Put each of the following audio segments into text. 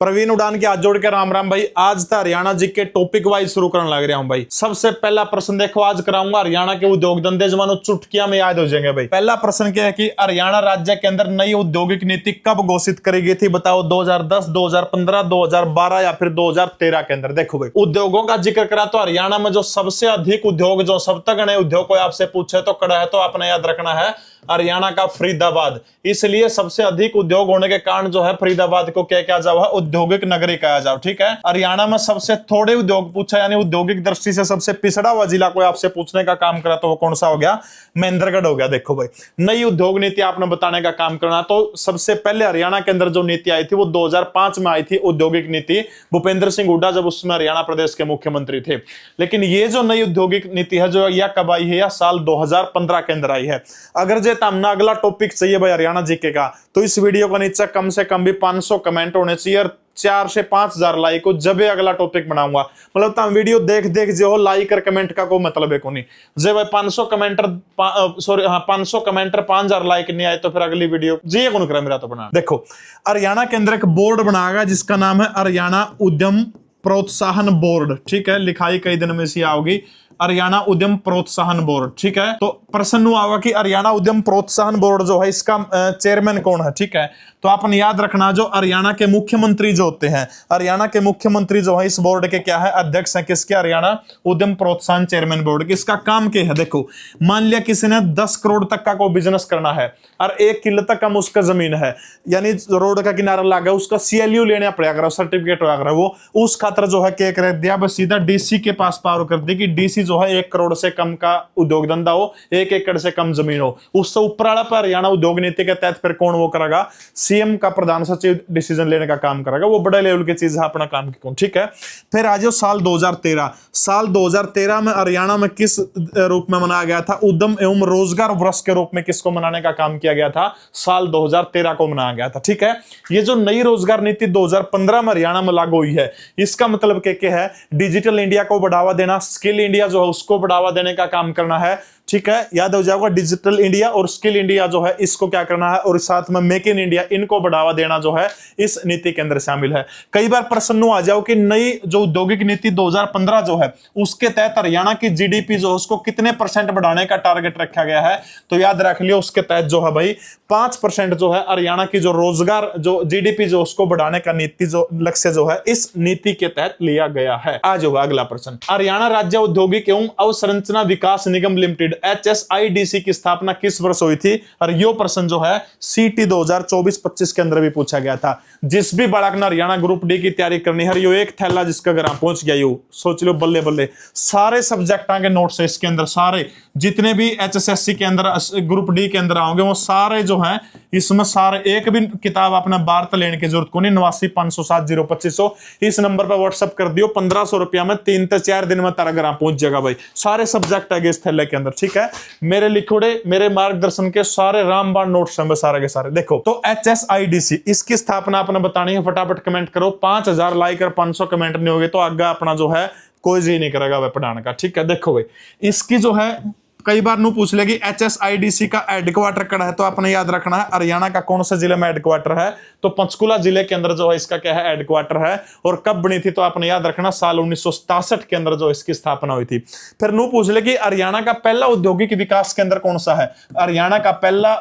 प्रवीण उड़ान के हाथ जोड़ के राम राम भाई। आज था हरियाणा जी के टॉपिक वाइज शुरू करने लग रहा हूं भाई। सबसे पहला प्रश्न देखो आज कराऊंगा हरियाणा के उद्योग धंधे जमानो चुटकियां में याद हो जाएंगे भाई। पहला प्रश्न क्या है कि हरियाणा राज्य के अंदर नई औद्योगिक नीति कब घोषित करी गई थी? बताओ 2010, 2015, 2012 या फिर 2013 के अंदर। देखो भाई उद्योगों का जिक्र करा तो हरियाणा में जो सबसे अधिक उद्योग जो सब तक नए उद्योग को आपसे पूछे तो कड़ा है तो आपने याद रखना है हरियाणा का फरीदाबाद। इसलिए सबसे अधिक उद्योग होने के कारण जो है फरीदाबाद को क्या कहा जाओ, औद्योगिक नगरी कहा जाओ। ठीक है। हरियाणा में सबसे थोड़े उद्योग पूछा यानी औद्योगिक दृष्टि से सबसे पिछड़ा हुआ जिला कोई आपसे पूछने का काम करा तो वो कौन सा हो गया? महेंद्रगढ़ हो गया। देखो भाई नई उद्योग नीति आपने बताने का काम करना तो सबसे पहले हरियाणा के अंदर जो नीति आई थी वो 2005 में आई थी, औद्योगिक नीति। भूपेंद्र सिंह हुड्डा जब उसमें हरियाणा प्रदेश के मुख्यमंत्री थे। लेकिन ये जो नई औद्योगिक नीति है जो यह कब आई है? या साल 2015 के अंदर आई है। अगर जे हमने अगला टॉपिक चाहिए भाई हरियाणा जीके का तो इस वीडियो के नीचे कम से कम भी 500 कमेंट होने चाहिए और 4 से 5,000 लाइक हो जब अगला टॉपिक बनाऊंगा। मतलब तुम वीडियो देख जो लाइक और कमेंट का कोई मतलब है को नहीं। जब भाई 500 कमेंटर 500 कमेंटर 5,000 लाइक नहीं आए तो फिर अगली वीडियो जी कौन करे मेरा तो बना। देखो हरियाणा के अंदर एक बोर्ड बनाएगा जिसका नाम है हरियाणा उद्यम प्रोत्साहन बोर्ड। ठीक है। लिखाई कई दिन में सी आओगी हरियाणा उद्यम प्रोत्साहन बोर्ड। ठीक है। तो प्रश्न हुआ होगा कि हरियाणा उद्यम प्रोत्साहन बोर्ड जो है इसका चेयरमैन कौन है? ठीक है। तो आपने याद रखना जो हरियाणा के मुख्यमंत्री जो होते हैं, हरियाणा के मुख्यमंत्री जो है इस बोर्ड के क्या है? अध्यक्ष है। किसके? हरियाणा उद्यम प्रोत्साहन चेयरमैन बोर्ड। किसका काम क्या है? देखो मान लिया किसी ने 10 करोड़ तक का कोई बिजनेस करना है और 1 किलो तक कम उसका जमीन है यानी रोड का किनारा लगा उसका CLU लेना पड़ेगा, सर्टिफिकेट वगैरह वो उस खातर जो है क्या कर दिया बस सीधा DC के पास पावर कर दी कि DC जो है 1 करोड़ से कम का उद्योग धंधा हो, 1 एकड़ से कम जमीन हो। उससे ऊपर वाला पर हरियाणा उद्योग नीति के तहत फिर कौन वो करेगा? CM का प्रधान सचिव डिसीजन लेने का काम करेगा। वो बड़े लेवल की चीज है अपना काम की कौन। ठीक है। फिर आज साल 2013। साल 2013 में हरियाणा में किस रूप में मनाया गया था? उद्यम एवं रोजगार वर्ष के रूप में किसको मनाने का काम किया गया था? साल 2013 को मनाया गया था। ठीक है। ये जो नई रोजगार नीति 2015 में हरियाणा में लागू हुई है इसका मतलब क्या है? डिजिटल इंडिया को बढ़ावा देना, स्किल इंडिया जो है उसको बढ़ावा देने का काम करना है। ठीक है। याद हो जाएगा डिजिटल इंडिया और स्किल इंडिया जो है इसको क्या करना है और साथ में मेक इन इंडिया इनको बढ़ावा देना जो है इस नीति के अंदर शामिल है। कई बार प्रश्न आ जाओ कि नई जो औद्योगिक नीति 2015 जो है उसके तहत हरियाणा की GDP जो उसको कितने % बढ़ाने का टारगेट रखा गया है? तो याद रख लियो उसके तहत जो है भाई 5% जो है हरियाणा की जो रोजगार जो GDP जो उसको बढ़ाने का नीति जो लक्ष्य जो है इस नीति के तहत लिया गया है। आज होगा अगला प्रश्न। हरियाणा राज्य औद्योगिक एवं अवसंरचना विकास निगम लिमिटेड HSIDC की स्थापना किस वर्ष हुई थी? और यो प्रश्न जो है CT 2024-25 के अंदर भी पूछा गया था। जिस भी बालक ने हरियाणा ग्रुप D की तैयारी करनी है यो एक थैला जिसका घर पहुंच गया यू सोच लो बल्ले बल्ले सारे सब्जेक्टा के नोट्स है इसके अंदर। सारे जितने भी HSSC के अंदर ग्रुप D के अंदर आओगे वो सारे जो है इसमें सारे एक भी किताब अपना बाहर लेने की जरूरत को नहीं। 8950702500 इस नंबर पर व्हाट्सएप कर दियो। 1500 रुपया में 3 से 4 दिन में तारा घर पहुंच जाएगा भाई। सारे सब्जेक्ट है इस थैले के अंदर। ठीक है। मेरे लिखोड़े मेरे मार्गदर्शन के सारे रामबाण नोट्स हैं सारे के सारे। देखो तो HSIDC इसकी स्थापना आपने बतानी है। फटाफट कमेंट करो। 5,000 लाइक और 500 कमेंट नहीं होगे तो आगे अपना जो है कोई जी नहीं करेगा वह पढ़ाने का। ठीक है। देखो भाई इसकी जो है कई बार नू पूछ लेगी HSIDC का हेडक्वार्टर कड़ा है तो आपने याद रखना है हरियाणा का कौन सा जिले में हेडक्वार्टर है? तो पंचकुला जिले के अंदर जो है इसका क्या है? हेडक्वार्टर है। और कब बनी थी? तो आपने याद रखना साल 1967 के अंदर जो इसकी स्थापना हुई थी। फिर नू पूछ लेगी हरियाणा का पहला औद्योगिक विकास केंद्र कौन सा है? हरियाणा का पहला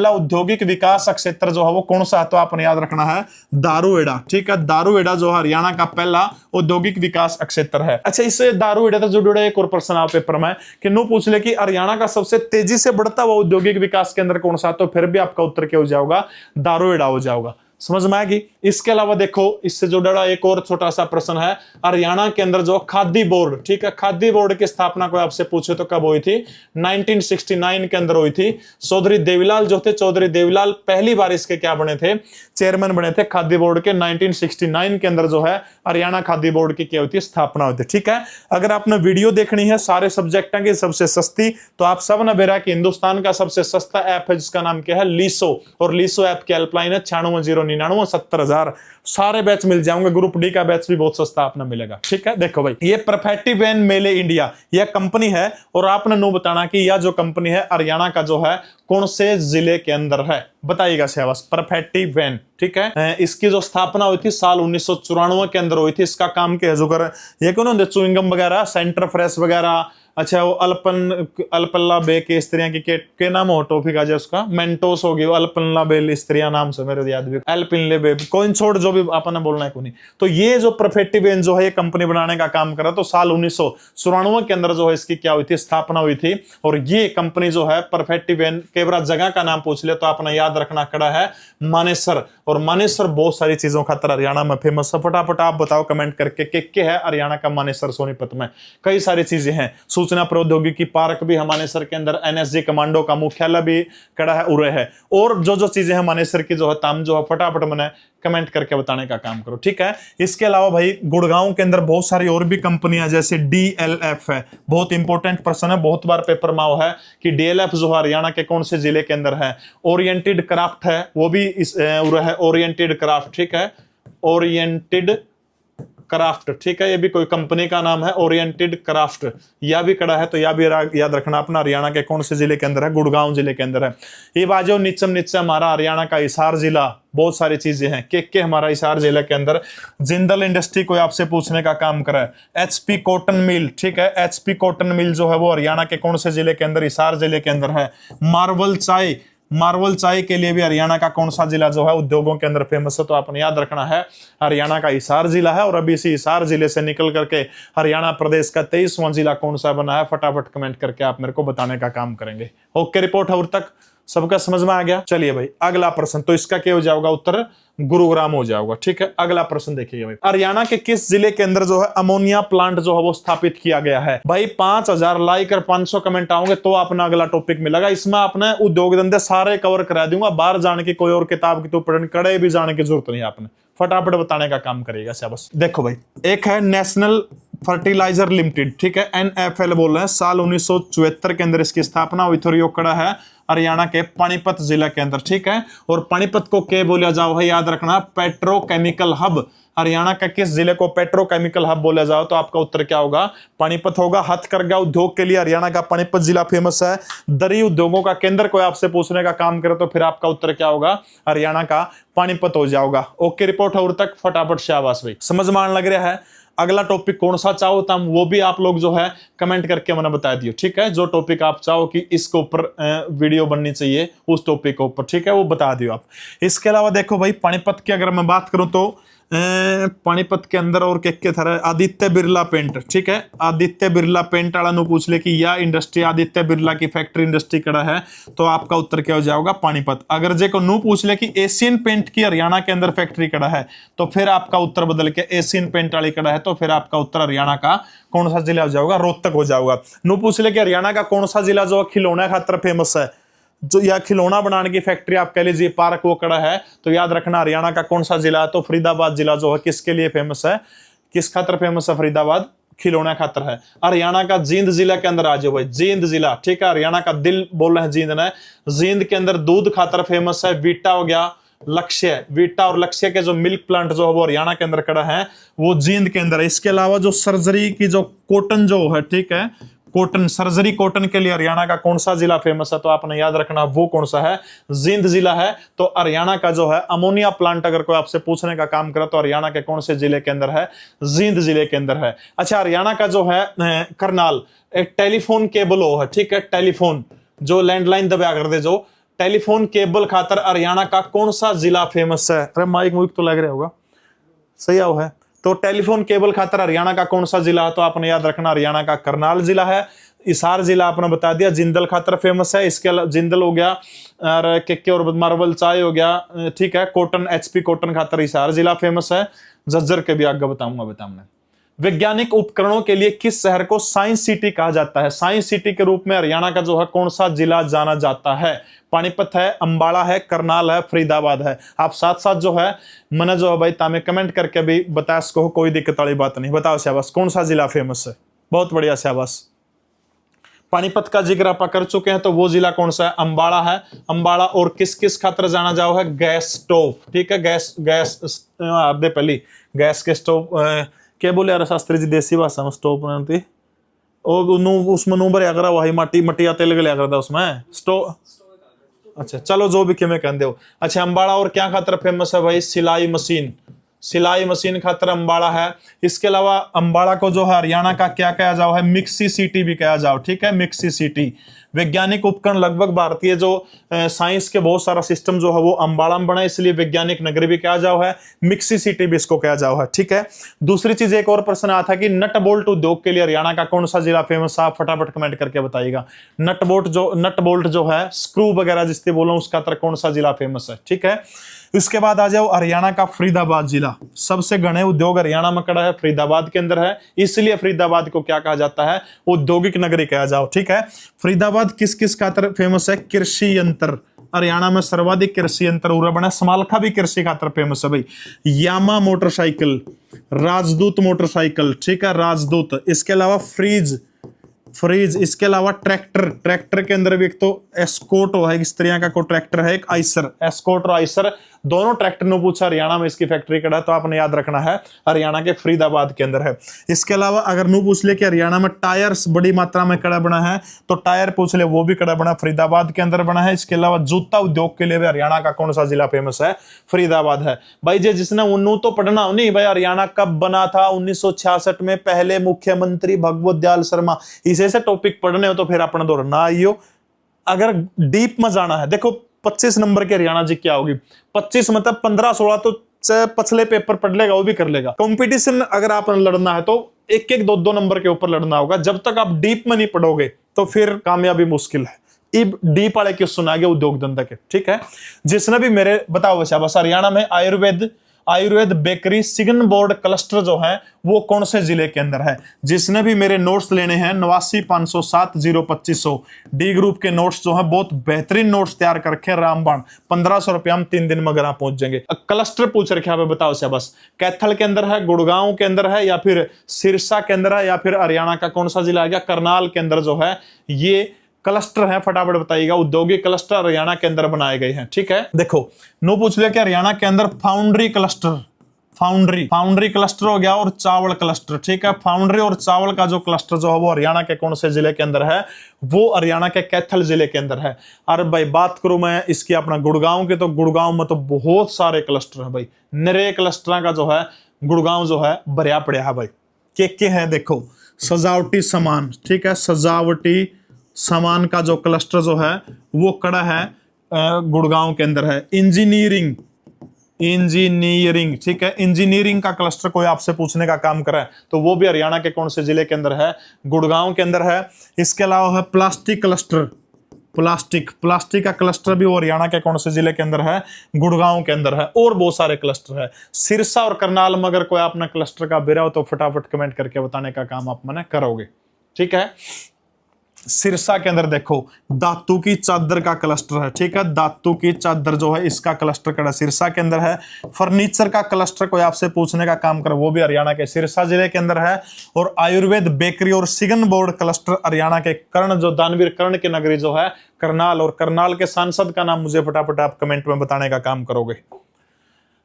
औद्योगिक विकास क्षेत्र जो है वो कौन सा है? तो आपने याद रखना है दारूहेड़ा। ठीक है। दारूहेड़ा जो हरियाणा का पहला औद्योगिक विकास क्षेत्र है। अच्छा इससे दारूहेड़ा तो जुड़े एक और प्रश्न आप पेपर में कि नो पूछ ले कि हरियाणा का सबसे तेजी से बढ़ता हुआ औद्योगिक विकास केंद्र कौन सा? तो फिर भी आपका उत्तर क्या हो जाएगा? दारूहेड़ा हो जाएगा। समझ में आएगी। इसके अलावा देखो इससे जुड़ा एक और छोटा सा प्रश्न है हरियाणा के अंदर जो खादी बोर्ड। ठीक है। खादी बोर्ड की स्थापना को आपसे पूछे तो कब हुई थी? 1969 के अंदर हुई थी। चौधरी देवीलाल जो थे चौधरी देवीलाल पहली बार इसके क्या बने थे? चेयरमैन बने थे खादी बोर्ड के। 1969 के अंदर जो है हरियाणा खादी बोर्ड की क्या होती है? स्थापना होती है। ठीक है। अगर आपने वीडियो देखनी है सारे सब्जेक्ट की सबसे सस्ती तो आप सब ने बेरा कि हिंदुस्तान का सबसे सस्ता ऐप है जिसका नाम क्या है? लीसो। और लीसो ऐप की हेल्पलाइन है 9609 99, 70,000 सारे बैच मिल जाएंगे। ग्रुप डी का बैच भी बहुत सस्ता आपने मिलेगा। ठीक है, देखो भाई ये परफेक्टिव वैन मेले इंडिया यह कंपनी है और आपने नो बताना कि यह जो कंपनी है हरियाणा का जो है कौन से जिले के अंदर है, बताइएगा शाबाश। परफेक्टिव वैन, ठीक है, इसकी जो स्थापना हुई थी साल 1994 के अंदर हुई थी। इसका काम क्या है जो कर ये कौन होते चुइंगम वगैरह, सेंटर फ्रेश वगैरह, अच्छा वो अल्पल्ला बे के इस तरह के नाम हो टॉपिक आ जाए उसका, मेंटोस होगी वो अल्पल्ला बेल इस तरह नाम से मेरे याद भी, एल्पिनले बे कोइन छोड़ जो भी आपने बोलना है कोई। तो ये जो परफेक्टिव वैन जो है ये कंपनी बनाने का काम करा तो साल 1994 के अंदर जो है इसकी क्या हुई थी, स्थापना हुई थी। और ये कंपनी जो है परफेक्टिव वैन के बार जगह का नाम पूछ लिया तो आपने याद रखना खड़ा है मानेसर। और मानेसर बहुत सारी चीजों खातर हरियाणा में फेमस है। फटाफट आप बताओ कमेंट करके के है हरियाणा का मानेसर सोनीपत में। कई सारी चीजें हैं, सूचना प्रौद्योगिकी पार्क भी है मानेसर के अंदर, एनएसजी कमांडो का मुख्यालय भी कड़ा है उरे है। और जो चीजें हैं मानेसर की जो है ताम जो है फटाफट मैंने कमेंट करके बताने का काम करो। ठीक है, इसके अलावा भाई गुड़गांव के अंदर बहुत सारी और भी कंपनियां जैसे डीएलएफ है, बहुत इंपॉर्टेंट प्रश्न है, बहुत बार पेपर में है कि डीएलएफ जो हरियाणा के कौन से जिले के अंदर है। ओरिएंटेड क्राफ्ट है वो भी इस है ओरिएंटेड क्राफ्ट, ठीक है, ओरिएंटेड क्राफ्ट, ठीक है, ये भी कोई कंपनी का नाम है ओरिएंटेड क्राफ्ट, यह भी कड़ा है तो यह भी याद रखना अपना हरियाणा के कौन से जिले के अंदर है, गुड़गांव जिले के अंदर है। ये बाजो नीचे हमारा हरियाणा का हिसार जिला, बहुत सारी चीजें हैं के हमारा हिसार जिले के अंदर। जिंदल इंडस्ट्री कोई आपसे पूछने का काम करे, एचपी कॉटन मिल, ठीक है, एचपी कॉटन मिल जो है वो हरियाणा के कौन से जिले के अंदर, हिसार जिले के अंदर है। मार्वल चाय के लिए भी हरियाणा का कौन सा जिला जो है उद्योगों के अंदर फेमस है, तो आपने याद रखना है हरियाणा का हिसार जिला है। और अभी इसी हिसार जिले से निकल करके हरियाणा प्रदेश का 23वां जिला कौन सा बना है, फटाफट कमेंट करके आप मेरे को बताने का काम करेंगे। ओके, रिपोर्ट अब तक सबका समझ में आ गया। चलिए भाई अगला प्रश्न, तो इसका क्या हो जाएगा उत्तर, गुरुग्राम हो जाएगा। ठीक है, अगला प्रश्न देखिए भाई, हरियाणा के किस जिले के अंदर जो है अमोनिया प्लांट जो है वो स्थापित किया गया है। भाई 5000 लाइक और 500 कमेंट आओगे तो अपना अगला टॉपिक मिलेगा। इसमें आपने उद्योग धंधे सारे कवर करा दूंगा, बाहर जाने की कोई और किताब की तो पढ़ने कड़े भी जाने की जरूरत नहीं, आपने फटाफट बताने का काम करेगा शाबाश। देखो भाई एक है नेशनल फर्टिलाइजर लिमिटेड, ठीक है, एनएफएल बोल रहे हैं, साल 1974 के अंदर इसकी स्थापना हुई थी। कड़ा है हरियाणा के पानीपत जिला के अंदर, ठीक है। और पानीपत को क्या बोला जाओ है, याद रखना, पेट्रोकेमिकल हब। हरियाणा का किस जिले को पेट्रोकेमिकल हब बोला जाओ तो आपका उत्तर क्या होगा, पानीपत होगा। हथकरघा उद्योग के लिए हरियाणा का पानीपत जिला फेमस है। दरी उद्योगों का केंद्र कोई आपसे पूछने का काम करे तो फिर आपका उत्तर क्या होगा, हरियाणा का पानीपत हो जाओगा। ओके, रिपोर्ट और तक फटाफट शाबाश भाई, समझ में आने लग रहा है। अगला टॉपिक कौन सा चाहो तम वो भी आप लोग जो है कमेंट करके मैंने बता दियो, ठीक है। जो टॉपिक आप चाहो कि इसके ऊपर वीडियो बननी चाहिए उस टॉपिक के ऊपर, ठीक है, वो बता दियो आप। इसके अलावा देखो भाई पानीपत की अगर मैं बात करूं तो पानीपत के अंदर और के था आदित्य बिरला पेंट, ठीक है, आदित्य बिरला पेंट वाला नु पूछ ले कि यह इंडस्ट्री आदित्य बिरला की फैक्ट्री इंडस्ट्री कड़ा है तो आपका उत्तर क्या हो जाएगा, पानीपत। अगर जे को नु पूछ ले कि एशियन पेंट की हरियाणा के अंदर फैक्ट्री कड़ा है तो फिर आपका उत्तर बदल के एशियन पेंट वाली कड़ा है तो फिर आपका उत्तर हरियाणा का कौन सा जिला हो जाएगा, रोहतक हो जाएगा। नु पूछ ले कि हरियाणा का कौन सा जिला जो खिलौना खातर फेमस है, जो या खिलौना बनाने की फैक्ट्री आप कह लीजिए पार्क वो कड़ा है तो याद रखना हरियाणा का कौन सा जिला है, तो फरीदाबाद जिला जो है किसके लिए फेमस है, किस खातर फेमस है, फरीदाबाद खिलौना खातर है। हरियाणा का जींद जिला के अंदर आ जाओ भाई, जींद जिला, ठीक है, हरियाणा का दिल बोल रहे हैं जींद ने, जींद के अंदर दूध खातर फेमस है। वीटा हो गया, लक्ष्य, वीटा और लक्ष्य के जो मिल्क प्लांट जो है वो हरियाणा के अंदर कड़ा है, वो जींद के अंदर है। इसके अलावा जो सर्जरी की जो कॉटन जो है, ठीक है, कॉटन, सर्जरी कॉटन के लिए हरियाणा का कौन सा जिला फेमस है, तो आपने याद रखना वो कौन सा है, जींद जिला है। तो हरियाणा का जो है अमोनिया प्लांट अगर कोई आपसे पूछने का काम करे तो हरियाणा के कौन से जिले के अंदर है, जींद जिले के अंदर है। अच्छा, हरियाणा का जो है करनाल, एक टेलीफोन केबल हो है, ठीक है, टेलीफोन जो लैंडलाइन दबा कर दे, जो टेलीफोन केबल खातर हरियाणा का कौन सा जिला फेमस है। अरे माइक मुइक तो लग रहा होगा, सही आओ है। तो टेलीफोन केबल खातर हरियाणा का कौन सा जिला है, तो आपने याद रखना हरियाणा का करनाल जिला है। हिसार जिला आपने बता दिया, जिंदल खातर फेमस है। इसके अलावा जिंदल हो गया और मार्बल चाय हो गया, ठीक है। कॉटन, एचपी कॉटन खातर हिसार जिला फेमस है। झज्जर के भी आगे बताऊंगा। वैज्ञानिक उपकरणों के लिए किस शहर को साइंस सिटी कहा जाता है, साइंस सिटी के रूप में हरियाणा का जो है कौन सा जिला जाना जाता है, पानीपत है, अंबाला है, करनाल है, फरीदाबाद है। आप साथ साथ जो है मैंने जो है भाई तामे कमेंट करके भी बता सको, कोई दिक्कत वाली बात नहीं। बताओ शाबाश, कौन सा जिला फेमस है, बहुत बढ़िया शाबाश। पानीपत का जिक्र आप कर चुके हैं, तो वो जिला कौन सा है? अंबाला है। अंबाला। और किस किस खातर जाना जाओ है? Gas stove. ठीक है, गैस गैस आपदे पहली गैस के स्टोव क्या बोले यार शास्त्री जी देसी भाषा में स्टोव बनाती उसमें नूबर या करा वही माटी मटिया तेल गलिया करता उसमें स्टोव। अच्छा चलो जो भी मैं कह दो। अच्छा अंबाड़ा और क्या खातर फेमस है भाई? सिलाई मशीन। सिलाई मशीन खातर अंबाड़ा है। इसके अलावा अंबाड़ा को जो है हरियाणा का क्या कहा जाओ है? मिक्सी सिटी भी कहा जाओ। ठीक है, मिक्सी सिटी। वैज्ञानिक उपकरण लगभग भारतीय जो साइंस के बहुत सारा सिस्टम जो है वो अंबाड़ा में बना, इसलिए वैज्ञानिक नगरी भी कहा जाओ है, मिक्सी सिटी भी इसको कहा जाओ है। ठीक है। दूसरी चीज एक और प्रश्न आता था कि नट बोल्ट उद्योग के लिए हरियाणा का कौन सा जिला फेमस है? आप फटाफट कमेंट करके बताइएगा। नट बोल्ट जो है स्क्रू वगैरह जिससे बोलो उसका तरह कौन सा जिला फेमस है? ठीक है। इसके बाद आ जाओ हरियाणा का फरीदाबाद जिला। सबसे घने उद्योग हरियाणा में कड़ा है, फरीदाबाद के अंदर है, इसलिए फरीदाबाद को क्या कहा जाता है? औद्योगिक नगरी कहा जाओ। ठीक है। फरीदाबाद किस किस खातर फेमस है? कृषि यंत्र। हरियाणा में सर्वाधिक कृषि यंत्र उरा बना। समालखा भी कृषि खातर फेमस है भाई। यामा मोटरसाइकिल, राजदूत मोटरसाइकिल। ठीक है, राजदूत। इसके अलावा फ्रीज। इसके अलावा ट्रैक्टर के अंदर भी एक तो एस्कोर्ट है, एक स्त्रियां का को ट्रैक्टर है, एक आइसर। एस्कोर्ट और आइसर दोनों ट्रैक्टर ने पूछा हरियाणा में इसकी फैक्ट्री कड़ा है, तो आपने याद रखना है हरियाणा के फरीदाबाद के अंदर है। इसके अलावा अगर नू पूछ ले कि हरियाणा में टायर्स बड़ी मात्रा में कड़ा बना है, तो टायर पूछ ले वो भी कड़ा बना फरीदाबाद के अंदर बना है। इसके अलावा जूता उद्योग के लिए भी हरियाणा का कौन सा जिला फेमस है? फरीदाबाद है भाई। जिसने उन्नू तो पढ़ना नहीं भाई, हरियाणा कब बना था? 1966 में। पहले मुख्यमंत्री भगवत दयाल शर्मा। इसे से टॉपिक पढ़ने हो तो फिर अपना दौर ना आइयो। अगर डीप में जाना है, देखो 25 नंबर के हरियाणा जी क्या होगी? 25 मतलब 15-16 तो पछले पेपर पढ़ लेगा, वो भी कर लेगा। कंपटीशन अगर आप लड़ना है तो 1-1, 2-2 नंबर के ऊपर लड़ना होगा। जब तक आप डीप में नहीं पढ़ोगे तो फिर कामयाबी मुश्किल है। इब डीप वाले क्वेश्चन आ गए उद्योग धंधा के। ठीक है। जिसने भी मेरे बताओ बस हरियाणा में आयुर्वेद बेकरी सिगन बोर्ड क्लस्टर जो है वो कौन से जिले के अंदर है? जिसने भी मेरे नोट्स लेने हैं 89,507-02500 डी ग्रुप के नोट्स जो है बहुत बेहतरीन नोट्स तैयार कर रखे हैं, रामबाण 1500 रुपया हम 3 दिन में घर पहुंच जाएंगे। क्लस्टर पूछ रखे हैं, बताओ से बस कैथल के अंदर है, गुड़गांव के अंदर है, या फिर सिरसा के अंदर है, या फिर हरियाणा का कौन सा जिला आ गया? करनाल के अंदर जो है ये क्लस्टर है। फटाफट बताइएगा। औद्योगिक क्लस्टर हरियाणा के अंदर बनाए गए हैं। ठीक है। देखो नो पूछ लिया कि हरियाणा के अंदर फाउंड्री क्लस्टर हो गया और चावल क्लस्टर। ठीक है। फाउंड्री और चावल का जो क्लस्टर जो है वो हरियाणा के कौन से जिले के अंदर है? वो हरियाणा के कैथल जिले के अंदर है। और भाई बात करूं मैं इसकी अपना गुड़गांव के, तो गुड़गांव में तो बहुत सारे क्लस्टर है भाई। नरे क्लस्टर का जो है गुड़गांव जो है भरिया पड़िया है भाई। के है देखो, सजावटी सामान। ठीक है, सजावटी सामान का जो क्लस्टर जो है वो कड़ा है गुड़गांव के अंदर है। इंजीनियरिंग। ठीक है, इंजीनियरिंग का क्लस्टर कोई आपसे पूछने का काम करे तो वो भी हरियाणा के कौन से जिले के अंदर है? गुड़गांव के अंदर है। इसके अलावा है प्लास्टिक क्लस्टर। प्लास्टिक का क्लस्टर भी हरियाणा के कौन से जिले के अंदर है? गुड़गांव के अंदर है। और बहुत सारे क्लस्टर है। सिरसा और करनाल में अगर कोई अपना क्लस्टर का बेरा हो तो फटाफट कमेंट करके बताने का काम आप मैंने करोगे। ठीक है। सिरसा के अंदर देखो धातु की चादर का क्लस्टर है। ठीक है, धातु की चादर जो है इसका क्लस्टर कड़ा सिरसा के अंदर है। फर्नीचर का क्लस्टर कोई आपसे पूछने का काम करे वो भी हरियाणा के सिरसा जिले के अंदर है। और आयुर्वेद बेकरी और सिगन बोर्ड क्लस्टर हरियाणा के कर्ण जो दानवीर कर्ण की नगरी जो है करनाल, और करनाल के सांसद का नाम मुझे फटाफट आप कमेंट में बताने का काम करोगे।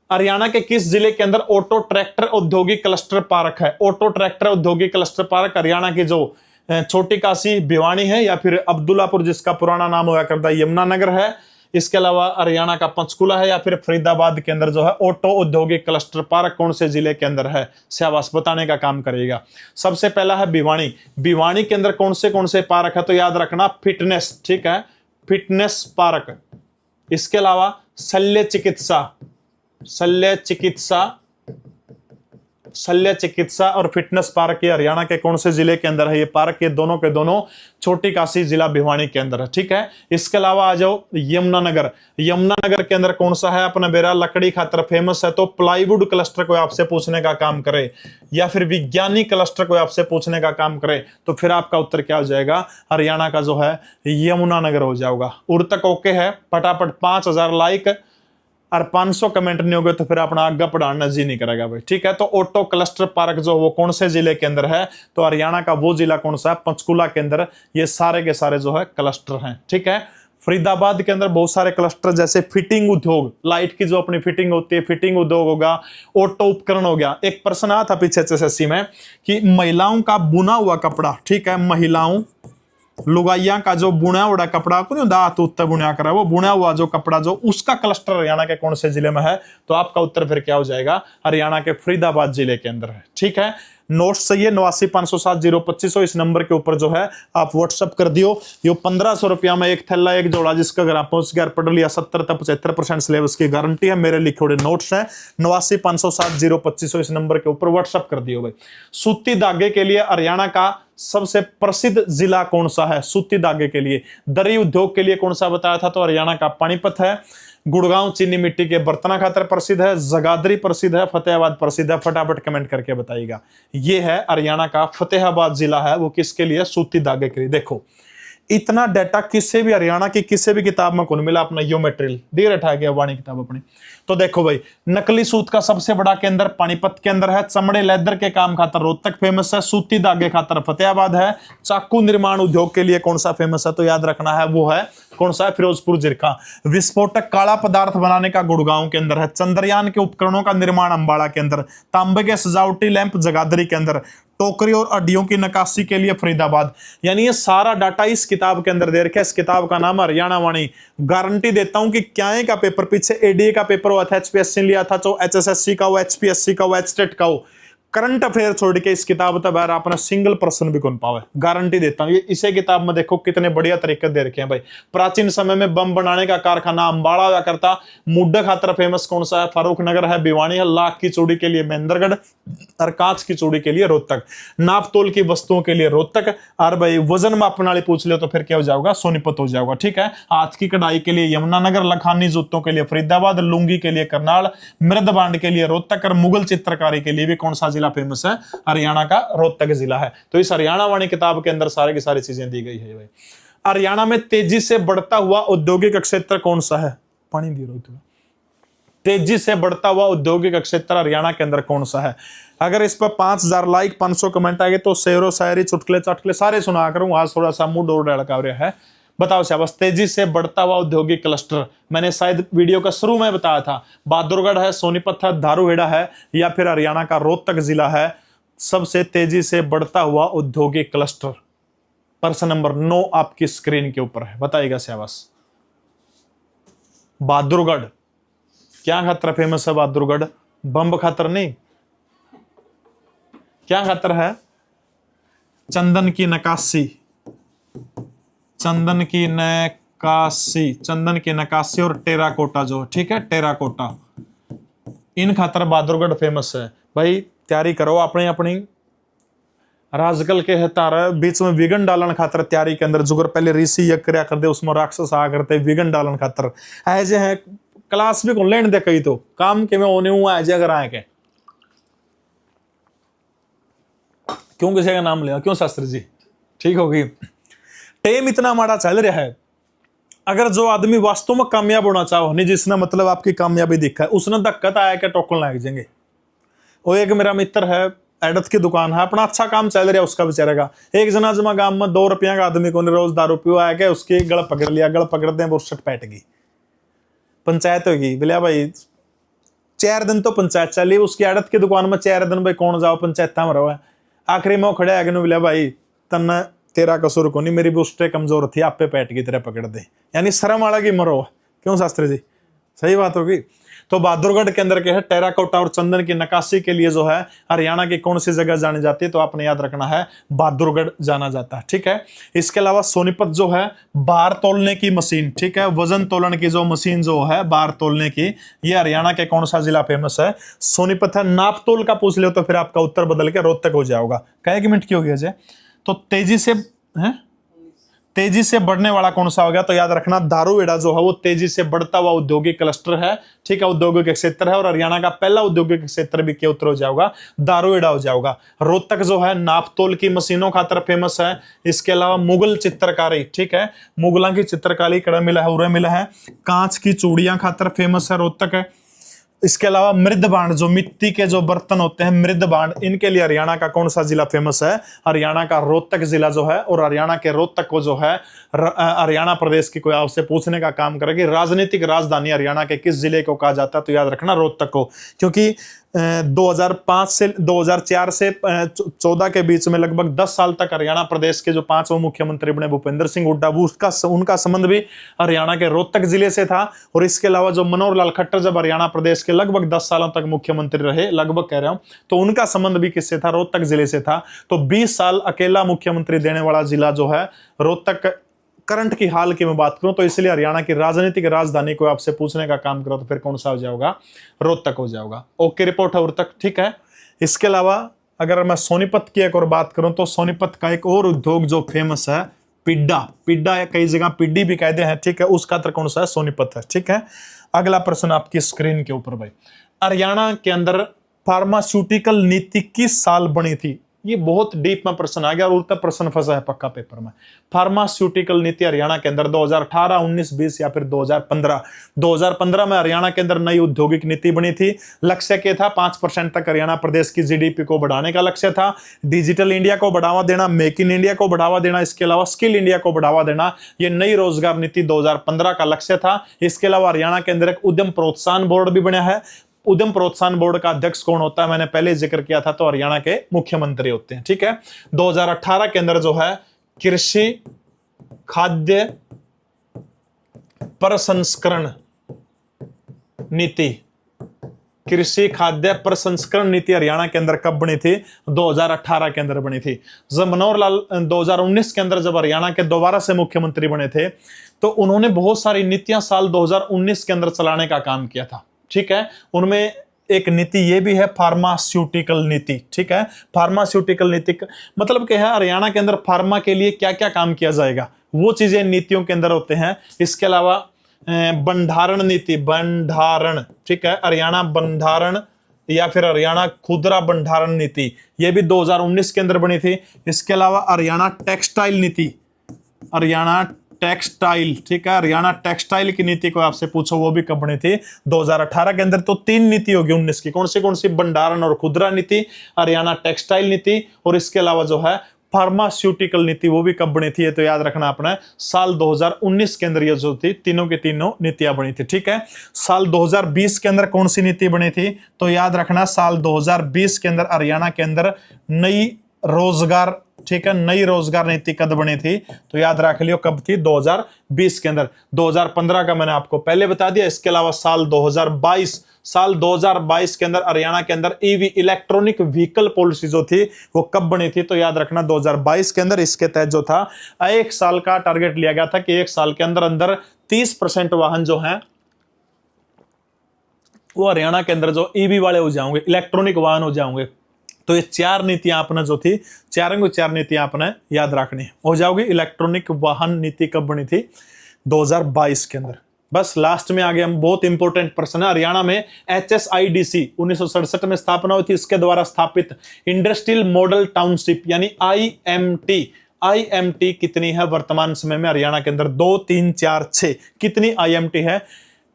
हरियाणा के किस जिले के अंदर ऑटो ट्रैक्टर औद्योगिक क्लस्टर पार्क है? ऑटो ट्रैक्टर औद्योगिक क्लस्टर पार्क हरियाणा की जो छोटी काशी भिवानी है, या फिर अब्दुल्लापुर जिसका पुराना नाम हुआ करता है यमुनानगर है। इसके अलावा हरियाणा का पंचकुला है, या फिर फरीदाबाद के अंदर जो है ऑटो औद्योगिक क्लस्टर पार्क कौन से जिले के अंदर है? शाबाश, बताने का काम करेगा। सबसे पहला है भिवानी। भिवानी के अंदर कौन से पार्क है? तो याद रखना फिटनेस। ठीक है, फिटनेस पार्क। इसके अलावा शल्य चिकित्सा और फिटनेस पार्क ये हरियाणा के कौन से जिले के अंदर है? ये पार्क ये दोनों के दोनों छोटी काशी जिला भिवानी के अंदर है। ठीक है। इसके अलावा आ जाओ यमुनानगर के अंदर कौन सा है अपना बेरा? लकड़ी खातर फेमस है। तो प्लाईवुड क्लस्टर कोई आपसे पूछने का काम करे, या फिर विज्ञानी क्लस्टर कोई आपसे पूछने का काम करे, तो फिर आपका उत्तर क्या हो जाएगा? हरियाणा का जो है यमुनानगर हो जाएगा। उर तक ओके है? फटाफट 5000 लाइक। और 500 कमेंट नहीं होगे तो फिर अपना आगे पढ़ाना जी नहीं करेगा भाई, ठीक है। तो ऑटो क्लस्टर पार्क जो वो कौन से जिले के अंदर है, तो हरियाणा का वो जिला कौन सा है, पंचकुला के अंदर ये सारे के सारे जो है क्लस्टर हैं, ठीक है। फरीदाबाद के अंदर बहुत सारे क्लस्टर, जैसे फिटिंग उद्योग, लाइट की जो अपनी फिटिंग होती है, फिटिंग उद्योग होगा, ऑटो उपकरण हो गया। एक प्रश्न आया था पीछे एचएसएससी में कि महिलाओं का बुना हुआ कपड़ा, ठीक है, महिलाओं लुगाइया का जो बुना हुआ कपड़ा को नहीं दात उत्तर बुना करा, वो बुना हुआ जो कपड़ा जो उसका क्लस्टर हरियाणा के कौन से जिले में है, तो आपका उत्तर फिर क्या हो जाएगा, हरियाणा के फरीदाबाद जिले के अंदर है, ठीक है। नोट सही है 8950702500 इस नंबर के ऊपर जो है आप व्हाट्सअप कर दियो। ये 1500 रुपया में एक थैला एक जोड़ा, जिसका अगर आप पहुंच गया पढ़ लिया 70-75% सिलेबस की गारंटी है। मेरे लिखे हुए नोट्स हैं 8950702500 इस नंबर के ऊपर व्हाट्सअप कर दियो भाई। सूती धागे के लिए हरियाणा का सबसे प्रसिद्ध जिला कौन सा है, सूती धागे के लिए। दरी उद्योग के लिए कौन सा बताया था, तो हरियाणा का पानीपत है। गुड़गांव चीनी मिट्टी के बर्तन खातर प्रसिद्ध है, जगाधरी प्रसिद्ध है, फतेहाबाद प्रसिद्ध है। फटाफट कमेंट करके बताइएगा। ये है हरियाणा का फतेहाबाद जिला है, वो किसके लिए, सूती धागे के लिए। देखो इतना डाटा किसी भी हरियाणा की किसी भी किताब में कौन मिला, अपना यो मटेरियल दे रखा है वाणी किताब अपनी। तो देखो भाई, नकली सूत का सबसे बड़ा केंद्र पानीपत के अंदर है। चमड़े लेदर के काम खातर रोहतक फेमस है। सूती धागे खातर फतेहाबाद है। चाकू निर्माण उद्योग के लिए कौन सा फेमस है, तो याद रखना है वो है कौन सा है, फिरोजपुर जिरखा। विस्फोटक काला पदार्थ बनाने का गुड़गांव के अंदर है। चंद्रयान के उपकरणों का निर्माण अंबाला के अंदर। तांबे के सजावटी लैंप जगाधरी के अंदर। टोकरी और अड्डियों की नक्काशी के लिए फरीदाबाद। यानी ये सारा डाटा इस किताब के अंदर दे रखा है। इस किताब का नाम हरियाणा वाणी। गारंटी देता हूं कि क्या का पेपर पीछे एडीए का पेपर हुआ था, एचपीएससी लिया था, तो एचएसएससी का हो, एचपीएससी का हो, एचटेट का हो, करंट अफेयर छोड़ के इस किताब तक बाहर अपना सिंगल पर्सन भी कौन पावे, गारंटी देता हूं। ये इसे किताब में देखो कितने बढ़िया तरीके दे रखे हैं भाई। प्राचीन समय में बम बनाने का कारखाना अंबाला हुआ करता। मुड्डा खातर फेमस कौन सा है, फारूक नगर है, भिवानी है। लाख की चूड़ी के लिए महेंद्रगढ़ और कांच की चूड़ी के लिए रोहतक। नाप तोल की वस्तुओं के लिए रोहतक। और भाई वजन मापने वाली पूछ लियो तो फिर क्या हो जाएगा, सोनीपत हो जाएगा, ठीक है। हाथ की कढ़ाई के लिए यमुनानगर। लखानी जूतों के लिए फरीदाबाद। लुंगी के लिए करनाल। मृद बांड के लिए रोहतक। और मुगल चित्रकारी के लिए भी कौन सा जिला फेमस है, हरियाणा का रोहतक जिला है। तो इस हरियाणा वाणी किताब के अंदर सारी की सारी चीजें दी गई है भाई। हरियाणा में तेजी से बढ़ता हुआ औद्योगिक क्षेत्र कौन सा है, पानी दी रहा हूं। तेजी से बढ़ता हुआ औद्योगिक क्षेत्र हरियाणा के अंदर कौन सा है। अगर इस पर 5000 लाइक 500 कमेंट आ गए तो शेरो शायरी चुटकुले चटकुले सारे सुना करूं। आज थोड़ा सा मूड और लड़का रहा है। बताओ शाबाश। तेजी से बढ़ता हुआ औद्योगिक क्लस्टर मैंने शायद वीडियो का शुरू में बताया था। बहादुरगढ़ है, सोनीपत है, धारूहेड़ा है, या फिर हरियाणा का रोहतक जिला है सबसे तेजी से बढ़ता हुआ औद्योगिक क्लस्टर। प्रश्न नंबर 9 आपकी स्क्रीन के ऊपर है, बताइएगा शाबाश। बहादुरगढ़ क्या खातर फेमस है, बहादुरगढ़ बम खातर नहीं, क्या खातर है, चंदन की नक्काशी। चंदन की नक्काशी, चंदन की नक्काशी और टेराकोटा जो, ठीक है, टेराकोटा, इन खातर बहादुरगढ़ फेमस है भाई। तैयारी करो अपनी अपनी। राजकल के हतार बीच में विघन डालन खातर तैयारी के अंदर जुगर पहले ऋषि यज्ञ करया कर दे, उसमें राक्षस आ करते विघन डालन खातर ऐसे है। क्लास भी को लेने दे कही तो काम के में होने हुआ ऐसे अगर आए के क्यों किसी का नाम लिया, क्यों शास्त्री जी, ठीक होगी। टेम इतना माड़ा चल रहा है। अगर जो आदमी वास्तव में कामयाब होना चाहो नहीं, जिसने मतलब आपकी कामयाबी दिखा है, उसने धक्कत आया के टोकन लग जाएंगे। वो एक मेरा मित्र है, एडत की दुकान है, अपना अच्छा काम चल रहा है उसका बेचारे का। एक जना जमा गांव में 2 रुपया का आदमी को रोज दारू पियो आया के उसकी गल पकड़ लिया, गल पकड़ दे वो शट पैट गई। पंचायत होगी बोलिया भाई 4 दिन तो पंचायत चली। उसकी एडत की दुकान में 4 दिन भाई कौन जाओ, पंचायत में रहो। आखिरी में खड़े आगे बोलिया भाई तन्ना तेरा कसूर को नहीं, मेरी भी उससे कमजोर थी, आप पे पैट की तरह पकड़ दे। यानी शर्म वाला की मरो, क्यों शास्त्री जी, सही बात होगी। तो बहादुरगढ़ के अंदर क्या है, टेराकोटा और चंदन की नक्काशी के लिए जो है हरियाणा की कौन सी जगह जानी जाती है, तो आपने याद रखना है बहादुरगढ़ जाना जाता है, ठीक है। इसके अलावा सोनीपत जो है बार तोलने की मशीन, ठीक है, वजन तोलन की जो मशीन जो है बार तोलने की, ये हरियाणा के कौन सा जिला फेमस है, सोनीपत है। नाप तोल का पूछ ले तो फिर आपका उत्तर बदल के रोहतक हो जाएगा। कई मिनट की होगी अजय। तो तेजी से है तेजी से बढ़ने वाला कौन सा हो गया, तो याद रखना दारूहेड़ा जो है वो तेजी से बढ़ता हुआ औद्योगिक क्लस्टर है, ठीक है, औद्योगिक क्षेत्र है, और हरियाणा का पहला औद्योगिक क्षेत्र भी क्या उत्तर हो जाएगा, दारूहेड़ा हो जाएगा। रोहतक जो है नापतोल की मशीनों खातर फेमस है। इसके अलावा मुगल चित्रकारी, ठीक है, मुगलों की चित्रकारी कड़ा मिला है, उरे मिला है। कांच की चूड़ियां खातर फेमस है रोहतक है। इसके अलावा मृदबांड, जो मिट्टी के जो बर्तन होते हैं मृदबांड, इनके लिए हरियाणा का कौन सा जिला फेमस है, हरियाणा का रोहतक जिला जो है। और हरियाणा के रोहतक को जो है हरियाणा प्रदेश की कोई आपसे पूछने का काम करेगी राजनीतिक राजधानी हरियाणा के किस जिले को कहा जाता है, तो याद रखना रोहतक को। क्योंकि 2005 से 2004 से 14 के बीच में लगभग 10 साल तक हरियाणा प्रदेश के जो 5वें मुख्यमंत्री बने भूपेंद्र सिंह हुड्डा, उनका संबंध भी हरियाणा के रोहतक जिले से था। और इसके अलावा जो मनोहर लाल खट्टर जब हरियाणा प्रदेश के लगभग 10 सालों तक मुख्यमंत्री रहे, लगभग कह रहा हूं, तो उनका संबंध भी किससे था, रोहतक जिले से था। तो 20 साल अकेला मुख्यमंत्री देने वाला जिला जो है रोहतक। करंट की हाल की मैं बात करूं तो इसलिए हरियाणा की राजनीतिक राजधानी को आपसे पूछने का काम करो तो फिर कौन सा हो जाएगा, रोहतक हो जाएगा। ओके, रिपोर्ट है रोहतक, ठीक है। इसके अलावा अगर मैं सोनीपत की एक और बात करूं तो सोनीपत का एक और उद्योग जो फेमस है पिड्डा, पिड्डा कई जगह पिड्डी भी कहते हैं, ठीक है, उसका तो कौन सा है, सोनीपत है, ठीक है। अगला प्रश्न आपकी स्क्रीन के ऊपर भाई, हरियाणा के अंदर फार्मास्यूटिकल नीति किस साल बनी थी। ये बहुत डीप में प्रश्न आ गया और उल्टा प्रश्न फंसा है पक्का पेपर में। फार्मास्यूटिकल नीति हरियाणा के अंदर 2018, 19, 20 या फिर 2015। 2015 में हरियाणा के अंदर नई औद्योगिक नीति बनी थी। लक्ष्य क्या था, 5% तक हरियाणा प्रदेश की जीडीपी को बढ़ाने का लक्ष्य था। डिजिटल इंडिया को बढ़ावा देना, मेक इन इंडिया को बढ़ावा देना, इसके अलावा स्किल इंडिया को बढ़ावा देना, ये नई रोजगार नीति 2015 का लक्ष्य था। इसके अलावा हरियाणा के अंदर एक उद्यम प्रोत्साहन बोर्ड भी बना है। उद्यम प्रोत्साहन बोर्ड का अध्यक्ष कौन होता है, मैंने पहले जिक्र किया था, तो हरियाणा के मुख्यमंत्री होते हैं, ठीक है। 2018 के अंदर जो है कृषि खाद्य प्रसंस्करण नीति, कृषि खाद्य प्रसंस्करण नीति हरियाणा के अंदर कब बनी थी, 2018 के अंदर बनी थी। जब मनोहर लाल 2019 के अंदर जब हरियाणा के दोबारा से मुख्यमंत्री बने थे तो उन्होंने बहुत सारी नीतियां साल 2019 के अंदर चलाने का काम किया था, ठीक है। उनमें एक नीति ये भी है फार्मास्यूटिकल नीति, ठीक है। फार्मास्यूटिकल नीति मतलब क्या है, हरियाणा के अंदर फार्मा के लिए क्या क्या काम किया जाएगा वो चीजें नीतियों के अंदर होते हैं। इसके अलावा भंडारण नीति, भंडारण, ठीक है, हरियाणा भंडारण या फिर हरियाणा खुदरा भंडारण नीति, ये भी 2019 के अंदर बनी थी। इसके अलावा हरियाणा टेक्सटाइल नीति, हरियाणा टेक्सटाइल, ठीक है, हरियाणा टेक्सटाइल की नीति को आपसे पूछो वो भी कब बनी थी, 2018 के अंदर। तो 3 नीति होगी 19 की, कौन सी, भंडारण और खुदरा नीति, हरियाणा टेक्सटाइल नीति, और इसके अलावा जो है फार्मास्यूटिकल नीति, वो भी कब बनी थी, तो याद रखना आपने साल 2019 के अंदर ये जो थी तीनों की तीनों नीतियां बनी थी, ठीक है। साल 2020 के अंदर कौन सी नीति बनी थी, तो याद रखना साल 2020 के अंदर हरियाणा के अंदर नई रोजगार, ठीक है, नई रोजगार नीति कब बनी थी, तो याद रख लियो कब थी, 2020 के अंदर। 2015 का मैंने आपको पहले बता दिया। इसके अलावा साल 2022 के अंदर हरियाणा के अंदर ईवी इलेक्ट्रॉनिक व्हीकल पॉलिसी जो थी वो कब बनी थी, तो याद रखना 2022 के अंदर। इसके तहत जो था 1 साल का टारगेट लिया गया था कि 1 साल के अंदर अंदर 30% वाहन जो हैं वो हरियाणा के अंदर जो ईवी वाले हो जाएंगे, इलेक्ट्रॉनिक वाहन हो जाएंगे। तो ये 4 नीतियां आपने जो थी, 4 नीतियां आपने याद रखनी हो जाओगी। इलेक्ट्रॉनिक वाहन नीति कब बनी थी, 2022 के अंदर। बस लास्ट में आगे हम बहुत इंपॉर्टेंट प्रश्न है। हरियाणा में HSIDC 1967 में स्थापना हुई थी। इसके द्वारा स्थापित इंडस्ट्रियल मॉडल टाउनशिप यानी IMT कितनी है वर्तमान समय में हरियाणा के अंदर, 2, 3, 4, 6 कितनी IMT है,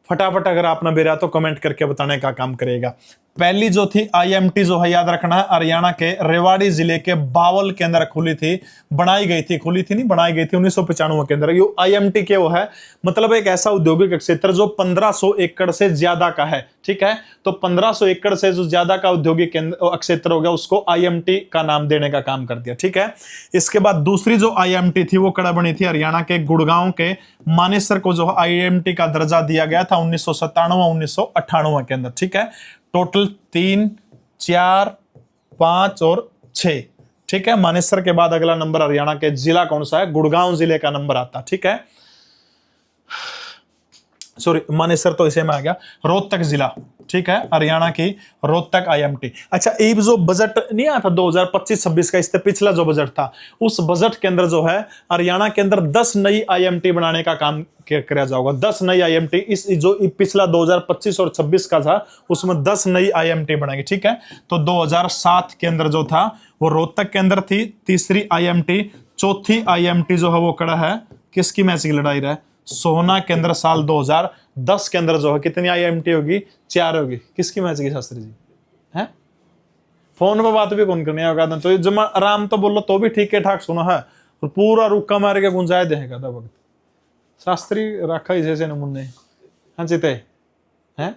फटाफट अगर आपने बेरा तो कमेंट करके बताने का काम करेगा। पहली जो थी IMT जो है याद रखना है हरियाणा के रेवाड़ी जिले के बावल के अंदर खुली थी, बनाई गई थी 1995 के अंदर। ये IMT के वो है मतलब एक ऐसा औद्योगिक क्षेत्र जो 1500 एकड़ से ज्यादा का है, ठीक है। तो 1500 एकड़ से जो ज्यादा का औद्योगिक क्षेत्र हो गया उसको IMT का नाम देने का काम कर दिया, ठीक है। इसके बाद दूसरी जो IMT थी वो कड़ा बनी थी हरियाणा के गुड़गांव के मानेसर को जो IMT का दर्जा दिया गया था 1997-1998 के अंदर, ठीक है। टोटल 3, 4, 5 और 6, ठीक है। मानेसर के बाद अगला नंबर हरियाणा के जिला कौन सा है, गुड़गांव जिले का नंबर आता, ठीक है। सॉरी मानेसर तो इसे में आ गया, रोहतक जिला, ठीक है, हरियाणा की रोहतक आईएमटी। अच्छा, ये जो बजट नहीं आया था 2025-26 का, इससे पिछला जो बजट था, उस बजट के अंदर जो है हरियाणा के अंदर 10 नई आईएमटी बनाने का काम किया जाएगा। 10 नई आईएमटी, इस जो पिछला 2025 और 26 का था उसमें 10 नई आईएमटी बनेगी, ठीक है। तो 2007 के अंदर जो था वो रोहतक के अंदर थी तीसरी आईएमटी। चौथी आईएमटी जो है वो कड़ा है किसकी मैच की लड़ाई रहा है, सोहना के अंदर साल 2010 के अंदर जो है कितनी आईएमटी होगी, 4 होगी। किसकी मैच की शास्त्री जी हैं, फोन पे बात भी कौन करनी होगा, तो जमा आराम तो बोलो तो भी ठीक है ठाक सुना है, और पूरा रुक्का मार के गुंजाए देगा था वक्त शास्त्री रखा ही जैसे नमूने। हाँ जीते हैं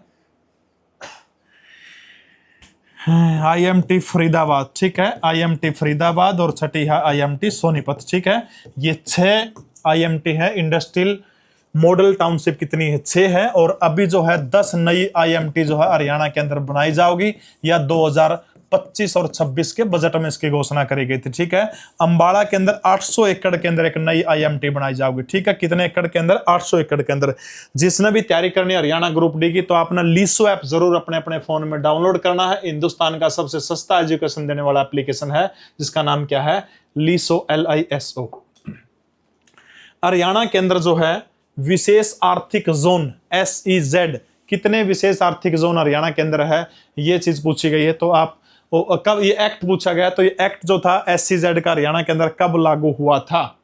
आईएमटी फरीदाबाद, ठीक है, आईएमटी फरीदाबाद, और छठी है आईएमटी सोनीपत, ठीक है। ये 6 आईएमटी है। इंडस्ट्रियल मॉडल टाउनशिप कितनी है, 6 है। और अभी जो है 10 नई आईएमटी जो है हरियाणा के अंदर बनाई जाओगी, या 2025 और 26 के बजट में इसकी घोषणा करी गई थी, ठीक है। अंबाला के अंदर 800 एकड़ के अंदर एक नई आईएमटी बनाई जाओगी, ठीक है। कितने एकड़ के अंदर, 800 एकड़ के अंदर। जिसने भी तैयारी करनी है हरियाणा ग्रुप डी की, तो अपना लीसो ऐप जरूर अपने अपने फोन में डाउनलोड करना है। हिंदुस्तान का सबसे सस्ता एजुकेशन देने वाला एप्लीकेशन है, जिसका नाम क्या है, लीसो, LISO। हरियाणा के अंदर जो है विशेष आर्थिक जोन SEZ, कितने विशेष आर्थिक जोन हरियाणा के अंदर है, ये चीज पूछी गई है। तो आप कब ये एक्ट पूछा गया, तो ये एक्ट जो था SEZ का हरियाणा के अंदर कब लागू हुआ था,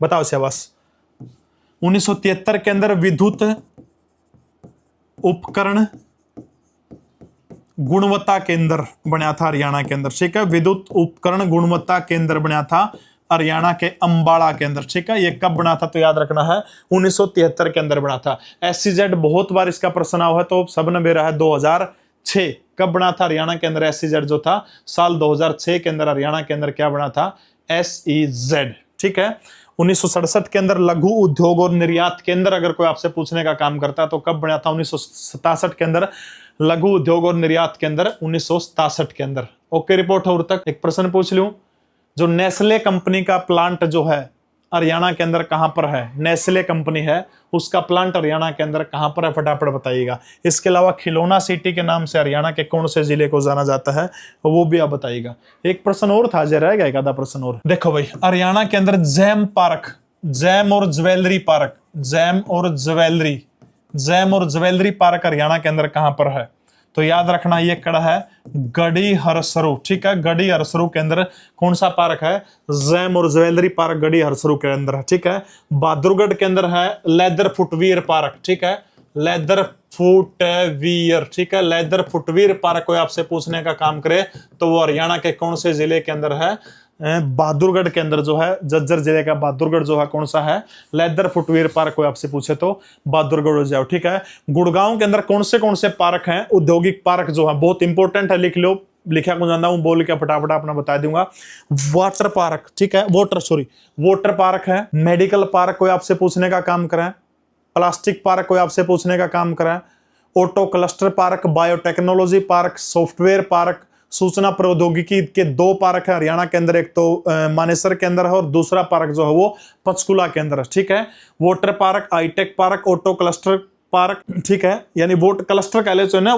बताओ शाबाश। 1973 के अंदर विद्युत उपकरण गुणवत्ता केंद्र बना था हरियाणा के अंदर, ठीक है। विद्युत उपकरण गुणवत्ता केंद्र बना था हरियाणा के अंबाला के अंदर, ठीक है। ये कब बना था, तो याद रखना है 1973 के अंदर बना था। SEZ बहुत बार इसका प्रश्न हुआ है, तो सबने मेरा है 2006। कब बना था हरियाणा के अंदर SEZ जो था, साल 2006 के अंदर हरियाणा के अंदर क्या बना था, SEZ, ठीक है। 1967 के अंदर लघु उद्योग और निर्यात केंद्र, अगर कोई आपसे पूछने का काम करता है तो कब बना था, 1967 के अंदर लघु उद्योग और निर्यात केंद्र, 1967 के अंदर। ओके, रिपोर्ट हो तक एक प्रश्न पूछ लूं, जो नेस्ले कंपनी का प्लांट जो है हरियाणा के अंदर कहां पर है, नेस्ले कंपनी है उसका प्लांट हरियाणा के अंदर कहां पर है, फटाफट बताइएगा। इसके अलावा खिलौना सिटी के नाम से हरियाणा के कौन से जिले को जाना जाता है, वो भी आप बताइएगा। एक प्रश्न और था, रह गया एक आधा प्रश्न और। देखो भाई, हरियाणा के अंदर जैम पार्क, जैम और ज्वेलरी पार्क, जैम और ज्वेलरी पार्क हरियाणा के अंदर कहां पर है, तो याद रखना ये कड़ा है गढ़ी हरसरू, ठीक है। गढ़ी हरसरू के अंदर कौन सा पार्क है, जैम और ज्वेलरी पार्क गढ़ी हरसरू के अंदर है, ठीक है। बहादुरगढ़ के अंदर है लेदर फुटवियर पार्क, ठीक है, लेदर फुटवियर, ठीक है। लेदर फुटवियर पार्क कोई आपसे पूछने का काम करे तो वो हरियाणा के कौन से जिले के अंदर है, बहादुरगढ़ के अंदर जो है, झज्जर जिले का बहादुरगढ़ जो है कौन सा है, लेदर फुटवियर पार्क कोई आपसे पूछे तो बहादुरगढ़ हो जाओ, ठीक है। गुड़गांव के अंदर कौन से पार्क हैं, औद्योगिक पार्क जो है, बहुत इंपॉर्टेंट है, लिख लो, लिखा को जानता हूं, बोल के फटाफट अपना बता दूंगा। वाटर पार्क, ठीक है, वाटर पार्क है। मेडिकल पार्क कोई आपसे पूछने का काम करें, प्लास्टिक पार्क कोई आपसे पूछने का काम करें, auto cluster park, biotechnology park, software park, सूचना प्रौद्योगिकी के 2 पार्क है हरियाणा के अंदर, एक तो मानेसर के अंदर है और दूसरा पार्क जो है वो पंचकुला के अंदर है, ठीक है। Water park, hi tech park, auto cluster park, ठीक है, यानी वोट क्लस्टर कह ले, ना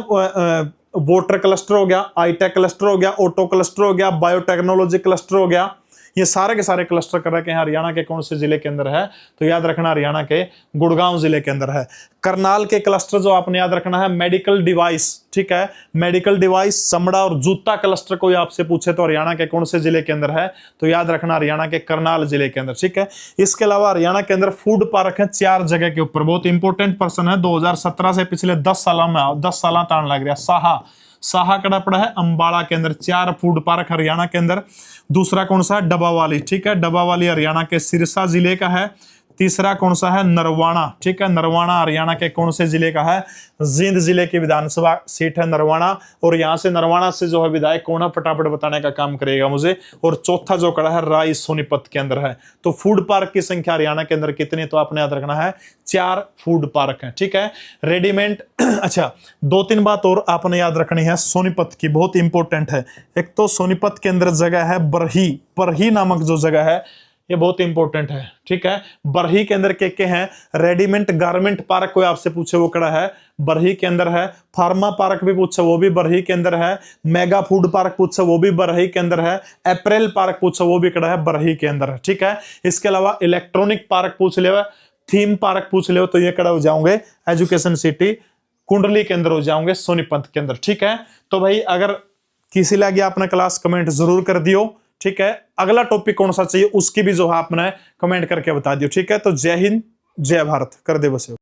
वाटर क्लस्टर हो गया, हाईटेक क्लस्टर हो गया, ऑटो क्लस्टर हो गया, बायोटेक्नोलॉजी क्लस्टर हो गया, ये सारे के सारे क्लस्टर कर रखे हैं हरियाणा के कौन से जिले के अंदर है, तो याद रखना हरियाणा के गुड़गांव जिले के अंदर है। करनाल के क्लस्टर जो आपने याद रखना है मेडिकल डिवाइस, ठीक है, मेडिकल डिवाइस, चमड़ा और जूता क्लस्टर कोई आपसे पूछे तो हरियाणा के कौन से जिले के अंदर है, तो याद रखना हरियाणा के करनाल जिले के अंदर, ठीक है। इसके अलावा हरियाणा के अंदर फूड पार्क है 4 जगह के ऊपर, बहुत इंपॉर्टेंट पर्सन है, 2017 से पिछले 10 साल में 10 साल तान लग रहा। साहा कड़ा पड़ा है अंबाला के अंदर, 4 फूड पार्क हरियाणा के अंदर। दूसरा कौन सा है, डबावाली, ठीक है, डबावाली हरियाणा के सिरसा जिले का है। तीसरा कौन सा है, नरवाना, ठीक है, नरवाना हरियाणा के कौन से जिले का है, जींद जिले की विधानसभा सीट है नरवाना, और यहां से नरवाना से जो है विधायक कौन है, फटाफट बताने का काम करेगा मुझे। और चौथा जो कड़ा है राय सोनीपत के अंदर है। तो फूड पार्क की संख्या हरियाणा के अंदर कितनी, तो आपने याद रखना है 4 फूड पार्क है, ठीक है। रेडीमेड अच्छा, 2-3 बात और आपने याद रखनी है सोनीपत की, बहुत इंपॉर्टेंट है। एक तो सोनीपत के अंदर जगह है बरही नामक जो जगह है, ये बहुत इंपॉर्टेंट है, ठीक है। बरही के अंदर के हैं रेडीमेड गारमेंट पार्क, कोई आपसे पूछे वो कड़ा है बरही के अंदर है। फार्मा पार्क भी पूछे वो भी बरही के अंदर है। मेगा फूड पार्क पूछे वो भी बरही के अंदर है। अप्रैल पार्क पूछे वो भी कड़ा है बरही के अंदर है, ठीक है। इसके अलावा इलेक्ट्रॉनिक पार्क पूछ ले, थीम पार्क पूछ ले तो ये कड़ा हो जाओगे एजुकेशन सिटी कुंडली के अंदर हो जाओगे सोनीपत के अंदर, ठीक है। तो भाई अगर किसी लगे अपना क्लास कमेंट जरूर कर दियो, ठीक है। अगला टॉपिक कौन सा चाहिए उसकी भी जो है आपने कमेंट करके बता दियो, ठीक है। तो जय हिंद जय भारत कर दे बस।